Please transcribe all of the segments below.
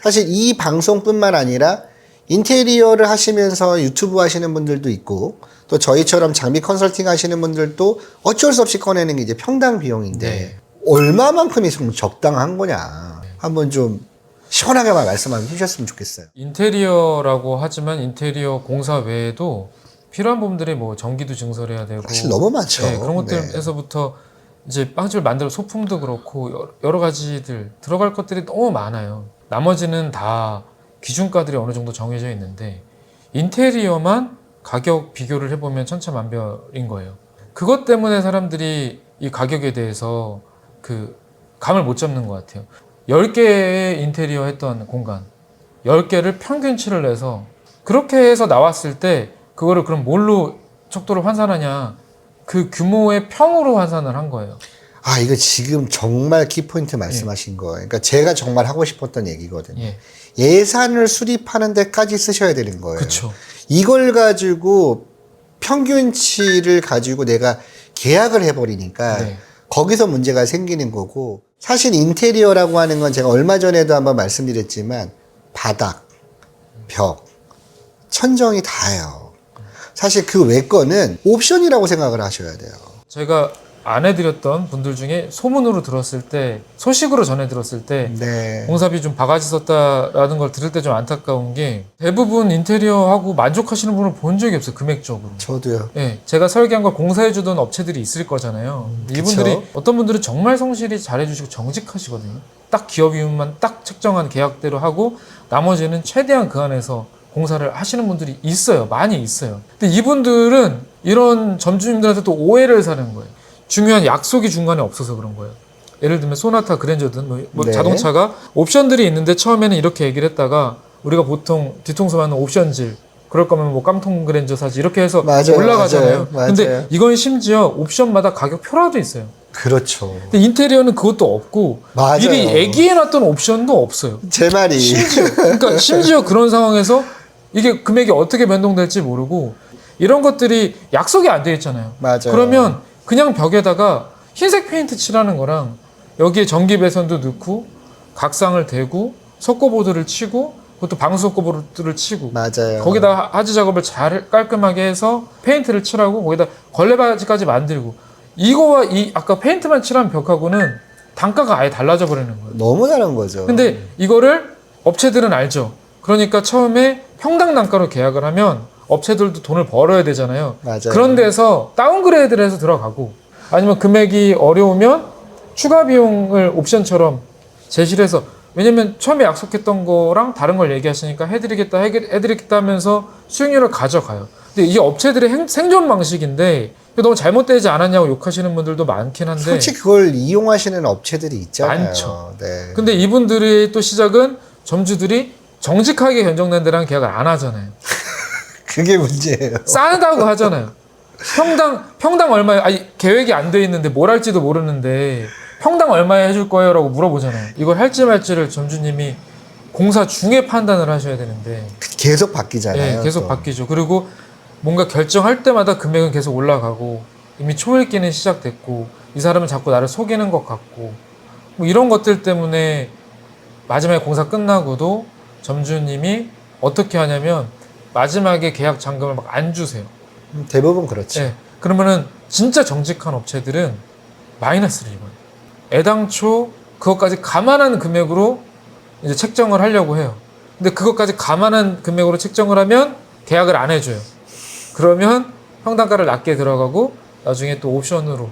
사실 이 방송뿐만 아니라 인테리어를 하시면서 유튜브 하시는 분들도 있고 또 저희처럼 장비 컨설팅 하시는 분들도 어쩔 수 없이 꺼내는 게 이제 평당 비용인데 네. 얼마만큼이 좀 적당한 거냐 한번 좀 시원하게 말씀 해주셨으면 좋겠어요. 인테리어라고 하지만 인테리어 공사 외에도 필요한 부분들이 뭐 전기도 증설해야 되고 사실 너무 많죠. 네, 그런 것들에서부터 이제 빵집을 만들어 소품도 그렇고 여러 가지들 들어갈 것들이 너무 많아요. 나머지는 다 기준가들이 어느 정도 정해져 있는데 인테리어만 가격 비교를 해보면 천차만별인 거예요. 그것 때문에 사람들이 이 가격에 대해서 그 감을 못 잡는 것 같아요. 10개의 인테리어 했던 공간 10개를 평균치를 내서 그렇게 해서 나왔을 때 그거를 그럼 뭘로 척도를 환산하냐, 그 규모의 평으로 환산을 한 거예요. 아, 이거 지금 정말 키포인트 말씀하신 거예요. 그러니까 제가 정말 하고 싶었던 얘기거든요. 예. 예산을 수립하는 데까지 쓰셔야 되는 거예요. 그쵸. 이걸 가지고 평균치를 가지고 내가 계약을 해버리니까 네. 거기서 문제가 생기는 거고, 사실 인테리어라고 하는 건 제가 얼마 전에도 한번 말씀드렸지만 바닥, 벽, 천정이 다예요. 사실 그 외 거는 옵션이라고 생각을 하셔야 돼요. 제가 안 해드렸던 분들 중에 소문으로 들었을 때, 소식으로 전해 들었을 때 네. 공사비 좀 바가지 썼다라는 걸 들을 때 좀 안타까운 게 대부분 인테리어하고 만족하시는 분을 본 적이 없어요. 금액적으로. 저도요. 네, 제가 설계한 걸 공사해주던 업체들이 있을 거잖아요. 이분들이 그쵸? 어떤 분들은 정말 성실히 잘해주시고 정직하시거든요. 딱 기업 이윤만 딱 책정한 계약대로 하고 나머지는 최대한 그 안에서 공사를 하시는 분들이 있어요. 많이 있어요. 근데 이분들은 이런 점주님들한테 또 오해를 사는 거예요. 중요한 약속이 중간에 없어서 그런 거예요. 예를 들면 소나타 그랜저든 뭐 네. 자동차가 옵션들이 있는데 처음에는 이렇게 얘기를 했다가 우리가 보통 뒤통수 맞는 옵션질 그럴 거면 뭐 깡통 그랜저 사지 이렇게 해서 맞아요, 올라가잖아요. 맞아요. 근데 이건 심지어 옵션마다 가격표라도 있어요. 그렇죠. 근데 인테리어는 그것도 없고 맞아요. 미리 얘기해놨던 옵션도 없어요. 제 말이. 그러니까 심지어 그런 상황에서 이게 금액이 어떻게 변동될지 모르고 이런 것들이 약속이 안 돼 있잖아요. 맞아요. 그러면 그냥 벽에다가 흰색 페인트 칠하는 거랑 여기에 전기 배선도 넣고 각상을 대고 석고보드를 치고 그것도 방수 석고보드를 치고 맞아요. 거기다 하지 작업을 잘 깔끔하게 해서 페인트를 칠하고 거기다 걸레바지까지 만들고 이거와 이 아까 페인트만 칠한 벽하고는 단가가 아예 달라져 버리는 거예요. 너무 다른 거죠. 근데 이거를 업체들은 알죠. 그러니까 처음에 평당 단가로 계약을 하면 업체들도 돈을 벌어야 되잖아요. 맞아요. 그런 데서 다운그레이드를 해서 들어가고 아니면 금액이 어려우면 추가 비용을 옵션처럼 제시를 해서, 왜냐면 처음에 약속했던 거랑 다른 걸 얘기하시니까 해드리겠다 하면서 수익률을 가져가요. 근데 이게 업체들의 생존 방식인데 너무 잘못되지 않았냐고 욕하시는 분들도 많긴 한데 솔직히 그걸 이용하시는 업체들이 있잖아요. 많죠. 네. 근데 이분들의 또 시작은 점주들이 정직하게 견적낸 데랑 계약을 안 하잖아요. 그게 문제예요. 싸다고 하잖아요. 평당 얼마에, 아니, 계획이 안 돼 있는데 뭘 할지도 모르는데 평당 얼마에 해줄 거예요? 라고 물어보잖아요. 이걸 할지 말지를 점주님이 공사 중에 판단을 하셔야 되는데. 계속 바뀌잖아요. 네, 계속 또. 바뀌죠. 그리고 뭔가 결정할 때마다 금액은 계속 올라가고 이미 초읽기는 시작됐고 이 사람은 자꾸 나를 속이는 것 같고 뭐 이런 것들 때문에 마지막에 공사 끝나고도 점주님이 어떻게 하냐면 마지막에 계약 잔금을 막 안 주세요. 대부분 그렇죠. 네. 그러면은 진짜 정직한 업체들은 마이너스를 입어요. 애당초 그것까지 감안한 금액으로 이제 책정을 하려고 해요. 근데 그것까지 감안한 금액으로 책정을 하면 계약을 안 해줘요. 그러면 평당가를 낮게 들어가고 나중에 또 옵션으로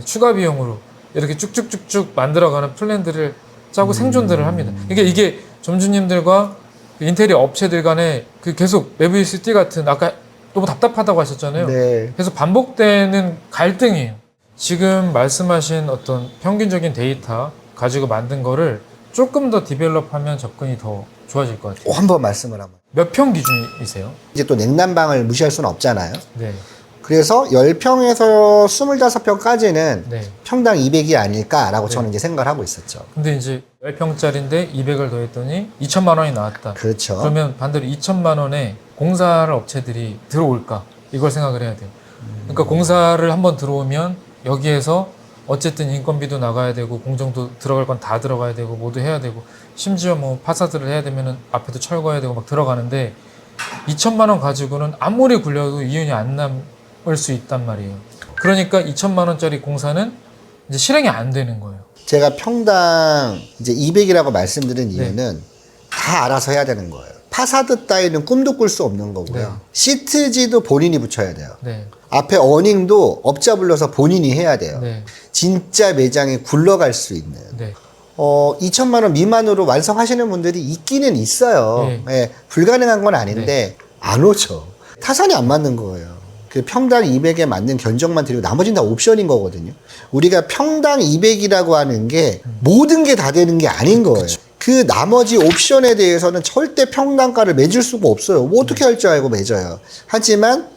추가 비용으로 이렇게 쭉쭉쭉쭉 만들어가는 플랜들을 짜고 생존들을 합니다. 이게 점주님들과 인테리어 업체들 간에 그 계속 매부이스티 같은, 아까 너무 답답하다고 하셨잖아요. 네. 계속 반복되는 갈등이에요. 지금 말씀하신 어떤 평균적인 데이터 가지고 만든 거를 조금 더 디벨롭하면 접근이 더 좋아질 것 같아요. 한번 말씀을 한번. 몇 평 기준이세요? 이제 또 냉난방을 무시할 수는 없잖아요. 네. 그래서 10평에서 25평까지는 네. 평당 200이 아닐까라고 네. 저는 이제 생각을 하고 있었죠. 근데 이제 10평짜리인데 200을 더했더니 2천만 원이 나왔다. 그렇죠. 그러면 반대로 2천만 원에 공사를 업체들이 들어올까? 이걸 생각을 해야 돼요. 그러니까 공사를 한번 들어오면 여기에서 어쨌든 인건비도 나가야 되고 공정도 들어갈 건 다 들어가야 되고 모두 해야 되고 심지어 뭐 파사드를 해야 되면은 앞에도 철거해야 되고 막 들어가는데 2천만 원 가지고는 아무리 굴려도 이윤이 안 남을 수 있단 말이에요. 그러니까 2천만 원짜리 공사는 이제 실행이 안 되는 거예요. 제가 평당 이제 200이라고 말씀드린 이유는 다 알아서 해야 되는 거예요. 파사드 따위는 꿈도 꿀 수 없는 거고요. 네. 시트지도 본인이 붙여야 돼요. 네. 앞에 어닝도 업자 불러서 본인이 해야 돼요. 네. 진짜 매장이 굴러갈 수 있는. 네. 2천만 원 미만으로 완성하시는 분들이 있기는 있어요. 네. 예, 불가능한 건 아닌데 안 오죠. 타산이 안 맞는 거예요. 그 평당 200에 맞는 견적만 드리고 나머지는 다 옵션인 거거든요. 우리가 평당 200이라고 하는 게 모든 게 다 되는 게 아닌 거예요. 그 나머지 옵션에 대해서는 절대 평당가를 매줄 수가 없어요. 뭐 어떻게 할 줄 알고 매져요. 하지만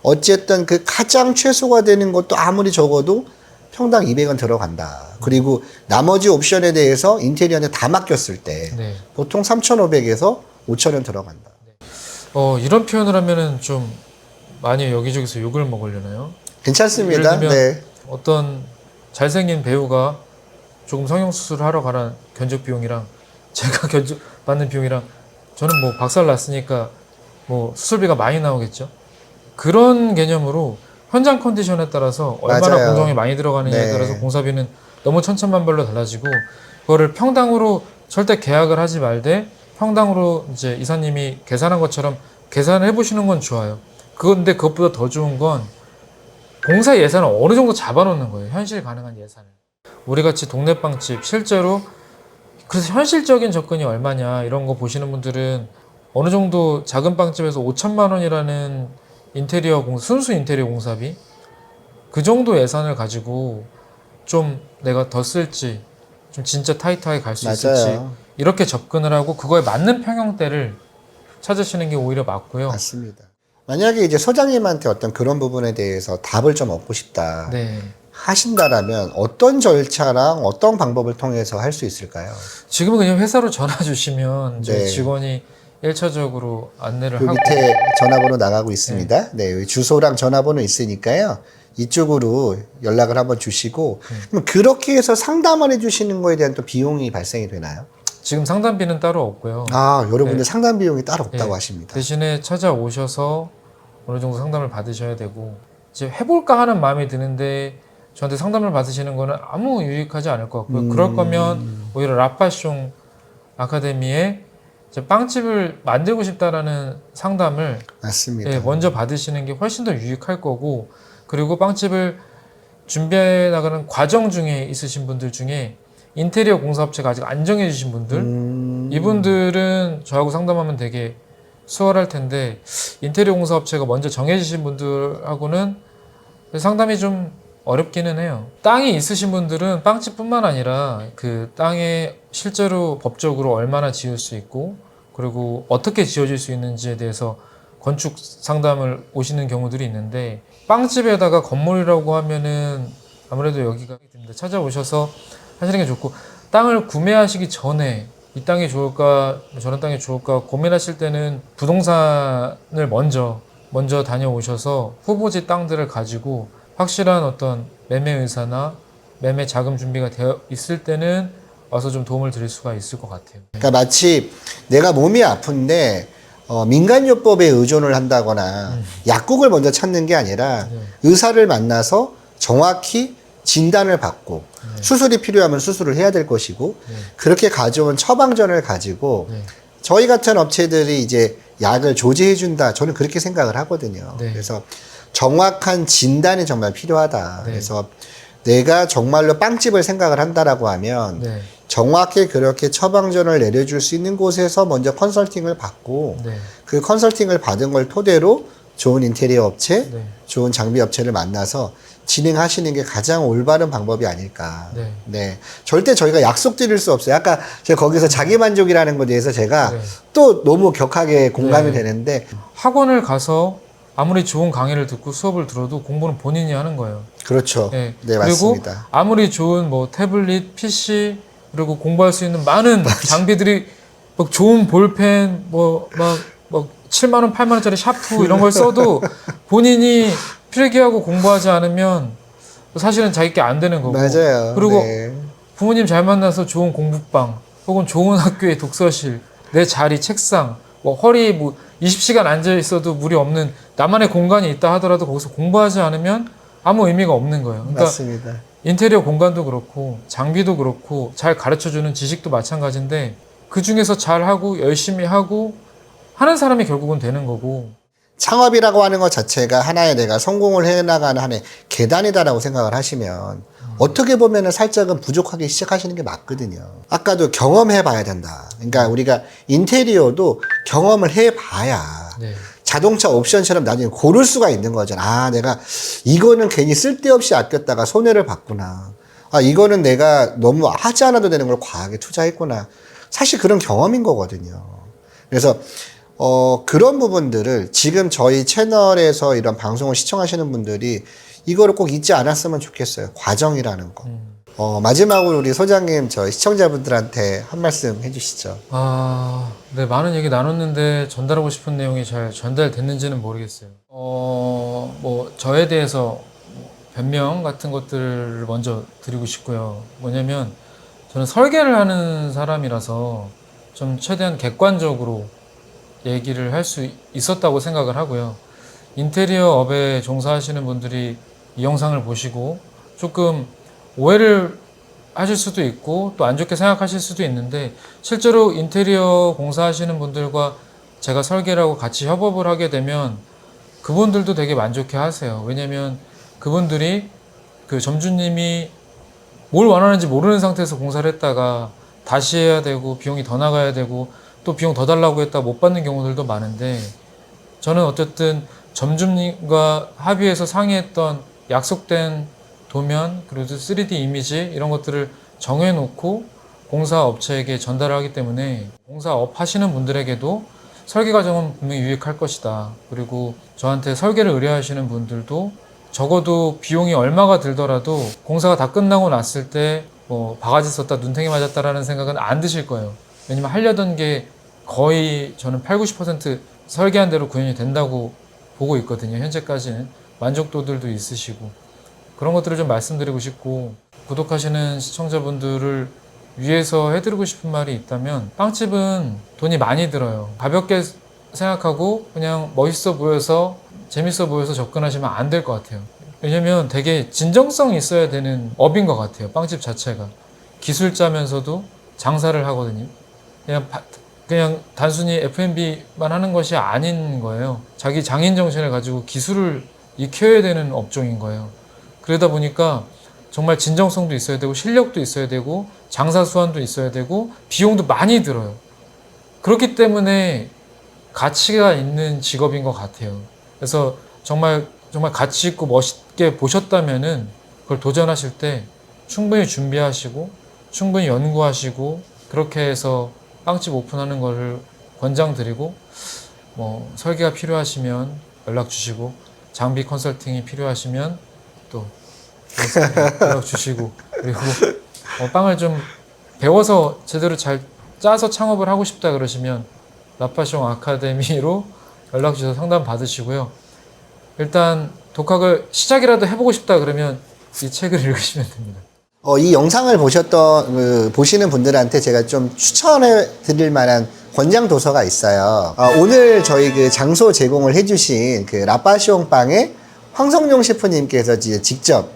어쨌든 그 가장 최소가 되는 것도 아무리 적어도 평당 200원 들어간다. 그리고 나머지 옵션에 대해서 인테리어한테 다 맡겼을 때 네. 보통 3,500에서 5,000원 들어간다. 이런 표현을 하면은 좀 많이 여기저기서 욕을 먹으려나요? 괜찮습니다. 예를 들면 네. 어떤 잘생긴 배우가 조금 성형수술을 하러 가는 견적 비용이랑 제가 견적 받는 비용이랑 저는 뭐 박살 났으니까 뭐 수술비가 많이 나오겠죠. 그런 개념으로 현장 컨디션에 따라서 얼마나 맞아요. 공정이 많이 들어가느냐에 네. 따라서 공사비는 너무 천차만별로 달라지고 그거를 평당으로 절대 계약을 하지 말되 평당으로 이제 이사님이 계산한 것처럼 계산을 해보시는 건 좋아요. 그런데 그것보다 더 좋은 건 공사 예산을 어느 정도 잡아놓는 거예요. 현실 가능한 예산을. 우리 같이 동네 빵집 실제로 그래서 현실적인 접근이 얼마냐 이런 거 보시는 분들은 어느 정도 작은 빵집에서 5천만 원이라는 인테리어 순수 인테리어 공사비 그 정도 예산을 가지고 좀 내가 더 쓸지 좀 진짜 타이트하게 갈 수 있을지 맞아요. 이렇게 접근을 하고 그거에 맞는 평형대를 찾으시는 게 오히려 맞고요. 맞습니다. 만약에 이제 소장님한테 어떤 그런 부분에 대해서 답을 좀 얻고 싶다 네. 하신다라면 어떤 절차랑 어떤 방법을 통해서 할 수 있을까요? 지금은 그냥 회사로 전화 주시면 저희 네. 직원이 1차적으로 안내를 그 하고 밑에 전화번호 나가고 있습니다. 네, 여기 주소랑 전화번호 있으니까요. 이쪽으로 연락을 한번 주시고 그럼 그렇게 해서 상담을 해주시는 거에 대한 또 비용이 발생이 되나요? 지금 상담비는 따로 없고요. 아, 여러분들 네. 상담 비용이 따로 없다고 네. 하십니다. 대신에 찾아오셔서 어느 정도 상담을 받으셔야 되고 이제 해볼까 하는 마음이 드는데 저한테 상담을 받으시는 거는 아무 유익하지 않을 것 같고요. 그럴 거면 오히려 라파숑 아카데미에 이제 빵집을 만들고 싶다라는 상담을 맞습니다. 예, 먼저 받으시는 게 훨씬 더 유익할 거고 그리고 빵집을 준비해 나가는 과정 중에 있으신 분들 중에 인테리어 공사업체가 아직 안 정해주신 분들 이분들은 저하고 상담하면 되게 수월할 텐데 인테리어 공사업체가 먼저 정해주신 분들하고는 상담이 좀 어렵기는 해요. 땅이 있으신 분들은 빵집뿐만 아니라 그 땅에 실제로 법적으로 얼마나 지을 수 있고 그리고 어떻게 지어질 수 있는지에 대해서 건축 상담을 오시는 경우들이 있는데 빵집에다가 건물이라고 하면은 아무래도 여기가 됩니다. 찾아오셔서 하시는 게 좋고 땅을 구매하시기 전에 이 땅이 좋을까 저런 땅이 좋을까 고민하실 때는 부동산을 먼저 다녀오셔서 후보지 땅들을 가지고 확실한 어떤 매매 의사나 매매 자금 준비가 되어 있을 때는 와서 좀 도움을 드릴 수가 있을 것 같아요. 그러니까 마치 내가 몸이 아픈데 민간요법에 의존을 한다거나 약국을 먼저 찾는 게 아니라 의사를 만나서 정확히 진단을 받고 수술이 필요하면 수술을 해야 될 것이고 그렇게 가져온 처방전을 가지고 저희 같은 업체들이 이제 약을 조제해 준다. 저는 그렇게 생각을 하거든요. 네. 그래서 정확한 진단이 정말 필요하다. 네. 그래서 내가 정말로 빵집을 생각을 한다라고 하면 네. 정확히 그렇게 처방전을 내려줄 수 있는 곳에서 먼저 컨설팅을 받고 네. 그 컨설팅을 받은 걸 토대로 좋은 인테리어 업체, 네. 좋은 장비 업체를 만나서 진행하시는 게 가장 올바른 방법이 아닐까. 네. 네. 절대 저희가 약속드릴 수 없어요. 아까 제가 거기서 자기만족이라는 것에 대해서 제가 네. 또 너무 격하게 공감이 네. 되는데 학원을 가서 아무리 좋은 강의를 듣고 수업을 들어도 공부는 본인이 하는 거예요. 그렇죠. 네. 네, 그리고 맞습니다. 아무리 좋은 뭐 태블릿, PC 그리고 공부할 수 있는 많은 장비들이 막 좋은 볼펜 뭐 7만 원, 8만 원짜리 샤프 이런 걸 써도 본인이 필기하고 공부하지 않으면 사실은 자기 게 안 되는 거고. 맞아요. 그리고 네. 부모님 잘 만나서 좋은 공부방 혹은 좋은 학교의 독서실, 내 자리, 책상, 뭐 허리 뭐 20시간 앉아 있어도 무리 없는 나만의 공간이 있다 하더라도 거기서 공부하지 않으면 아무 의미가 없는 거예요. 그러니까 맞습니다. 인테리어 공간도 그렇고 장비도 그렇고 잘 가르쳐주는 지식도 마찬가지인데 그 중에서 잘하고 열심히 하고 하는 사람이 결국은 되는 거고. 창업이라고 하는 것 자체가 하나의 내가 성공을 해나가는 하나의 계단이다라고 생각을 하시면 어떻게 보면은 살짝은 부족하게 시작하시는 게 맞거든요. 아까도 경험해 봐야 된다. 그러니까 우리가 인테리어도 경험을 해 봐야 네. 자동차 옵션처럼 나중에 고를 수가 있는 거잖아. 아, 내가 이거는 괜히 쓸데없이 아꼈다가 손해를 봤구나. 아, 이거는 내가 너무 하지 않아도 되는 걸 과하게 투자했구나. 사실 그런 경험인 거거든요. 그래서 그런 부분들을 지금 저희 채널에서 이런 방송을 시청하시는 분들이 이거를 꼭 잊지 않았으면 좋겠어요. 과정이라는 거. 마지막으로 우리 소장님, 저희 시청자분들한테 한 말씀 해주시죠. 네, 많은 얘기 나눴는데 전달하고 싶은 내용이 잘 전달됐는지는 모르겠어요. 뭐, 저에 대해서 변명 같은 것들을 먼저 드리고 싶고요. 뭐냐면, 저는 설계를 하는 사람이라서 좀 최대한 객관적으로 얘기를 할 수 있었다고 생각을 하고요. 인테리어 업에 종사하시는 분들이 이 영상을 보시고 조금 오해를 하실 수도 있고 또 안 좋게 생각하실 수도 있는데 실제로 인테리어 공사하시는 분들과 제가 설계를 하고 같이 협업을 하게 되면 그분들도 되게 만족해 하세요. 왜냐면 그분들이 그 점주님이 뭘 원하는지 모르는 상태에서 공사를 했다가 다시 해야 되고 비용이 더 나가야 되고 또 비용 더 달라고 했다 못 받는 경우들도 많은데 저는 어쨌든 점주님과 합의해서 상의했던 약속된 도면 그리고 3D 이미지 이런 것들을 정해놓고 공사업체에게 전달을 하기 때문에 공사업 하시는 분들에게도 설계 과정은 분명히 유익할 것이다. 그리고 저한테 설계를 의뢰하시는 분들도 적어도 비용이 얼마가 들더라도 공사가 다 끝나고 났을 때 뭐 바가지 썼다 눈탱이 맞았다라는 생각은 안 드실 거예요. 왜냐면 하려던 게 거의 저는 80-90% 설계한 대로 구현이 된다고 보고 있거든요. 현재까지는 만족도들도 있으시고 그런 것들을 좀 말씀드리고 싶고 구독하시는 시청자분들을 위해서 해드리고 싶은 말이 있다면 빵집은 돈이 많이 들어요. 가볍게 생각하고 그냥 멋있어 보여서 재밌어 보여서 접근하시면 안 될 것 같아요. 왜냐면 되게 진정성이 있어야 되는 업인 것 같아요. 빵집 자체가 기술자면서도 장사를 하거든요. 그냥 단순히 F&B만 하는 것이 아닌 거예요. 자기 장인 정신을 가지고 기술을 익혀야 되는 업종인 거예요. 그러다 보니까 정말 진정성도 있어야 되고 실력도 있어야 되고 장사 수완도 있어야 되고 비용도 많이 들어요. 그렇기 때문에 가치가 있는 직업인 것 같아요. 그래서 정말 가치 있고 멋있게 보셨다면은 그걸 도전하실 때 충분히 준비하시고 충분히 연구하시고 그렇게 해서 빵집 오픈하는 거를 권장드리고 뭐 설계가 필요하시면 연락 주시고 장비 컨설팅이 필요하시면 또 연락 주시고 그리고 빵을 좀 배워서 제대로 잘 짜서 창업을 하고 싶다 그러시면 라파숑 아카데미로 연락 주셔서 상담 받으시고요. 일단 독학을 시작이라도 해보고 싶다 그러면 이 책을 읽으시면 됩니다. 이 영상을 보시는 분들한테 제가 좀 추천해 드릴 만한 권장 도서가 있어요. 오늘 저희 그 장소 제공을 해주신 그 라파숑 빵의 황성용 셰프님께서 이제 직접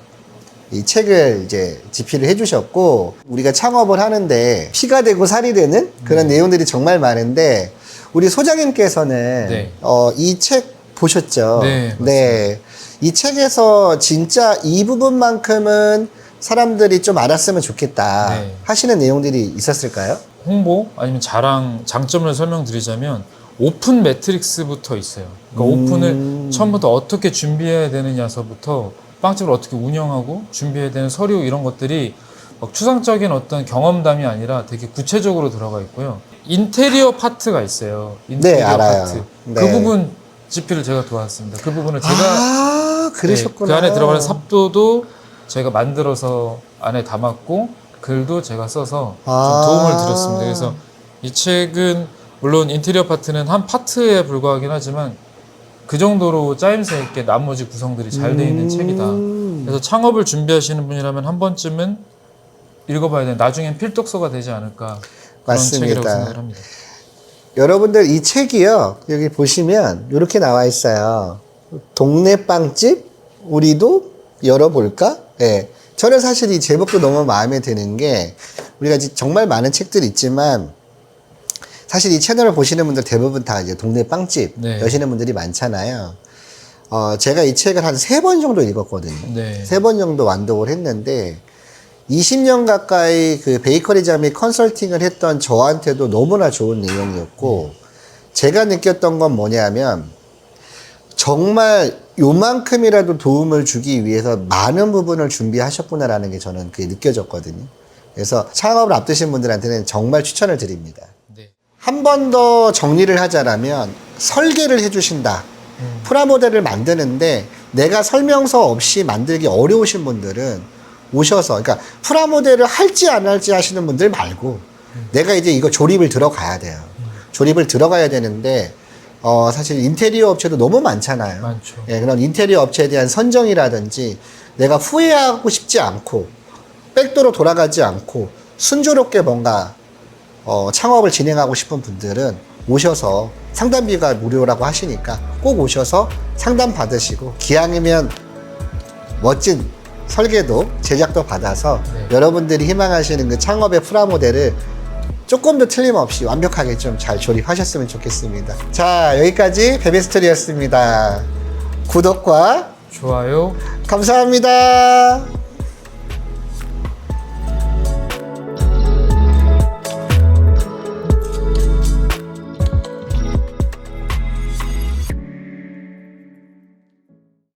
이 책을 이제 집필을 해주셨고, 우리가 창업을 하는데 피가 되고 살이 되는 그런 내용들이 정말 많은데, 우리 소장님께서는 네. 이 책 보셨죠? 네, 맞습니다. 네. 이 책에서 진짜 이 부분만큼은 사람들이 좀 알았으면 좋겠다 네. 하시는 내용들이 있었을까요? 홍보 아니면 자랑 장점을 설명드리자면 오픈 매트릭스부터 있어요. 그러니까 오픈을 처음부터 어떻게 준비해야 되느냐서부터 빵집을 어떻게 운영하고 준비해야 되는 서류 이런 것들이 막 추상적인 어떤 경험담이 아니라 되게 구체적으로 들어가 있고요. 인테리어 파트가 있어요. 인테리어 네, 알아요. 파트. 네. 그 부분 집필을 제가 도왔습니다. 그 부분을 제가 그러셨구나. 그 안에 들어가는 삽도도 제가 만들어서 안에 담았고 글도 제가 써서 좀 도움을 드렸습니다. 그래서 이 책은 물론 인테리어 파트는 한 파트에 불과하긴 하지만 그 정도로 짜임새 있게 나머지 구성들이 잘 돼 있는 책이다. 그래서 창업을 준비하시는 분이라면 한 번쯤은 읽어봐야 돼. 나중엔 필독서가 되지 않을까 그런 맞습니다. 책이라고 생각을 합니다. 여러분들 이 책이요. 여기 보시면 이렇게 나와 있어요. 동네 빵집 우리도 열어볼까? 예. 저는 사실 이 제목도 너무 마음에 드는 게 우리가 정말 많은 책들이 있지만 사실 이 채널을 보시는 분들 대부분 다 이제 동네 빵집 네. 여시는 분들이 많잖아요. 제가 이 책을 한 3번 정도 읽었거든요. 네. 3번 정도 완독을 했는데 20년 가까이 그 베이커리점 및 컨설팅을 했던 저한테도 너무나 좋은 내용이었고 제가 느꼈던 건 뭐냐면 정말 요만큼이라도 도움을 주기 위해서 많은 부분을 준비하셨구나라는 게 저는 그게 느껴졌거든요. 그래서 창업을 앞두신 분들한테는 정말 추천을 드립니다. 네. 한 번 더 정리를 하자라면 설계를 해주신다. 프라모델을 만드는데 내가 설명서 없이 만들기 어려우신 분들은 오셔서, 그러니까 프라모델을 할지 안 할지 하시는 분들 말고 내가 이제 이거 조립을 들어가야 돼요. 조립을 들어가야 되는데 사실 인테리어 업체도 너무 많잖아요. 많죠. 예, 그런 인테리어 업체에 대한 선정이라든지 내가 후회하고 싶지 않고 백도로 돌아가지 않고 순조롭게 뭔가 창업을 진행하고 싶은 분들은 오셔서 상담비가 무료라고 하시니까 꼭 오셔서 상담 받으시고 기왕이면 멋진 설계도 제작도 받아서 네. 여러분들이 희망하시는 그 창업의 프라모델을 조금 더 틀림없이 완벽하게 좀 잘 조립하셨으면 좋겠습니다. 자, 여기까지 베베스토리였습니다. 구독과 좋아요. 감사합니다.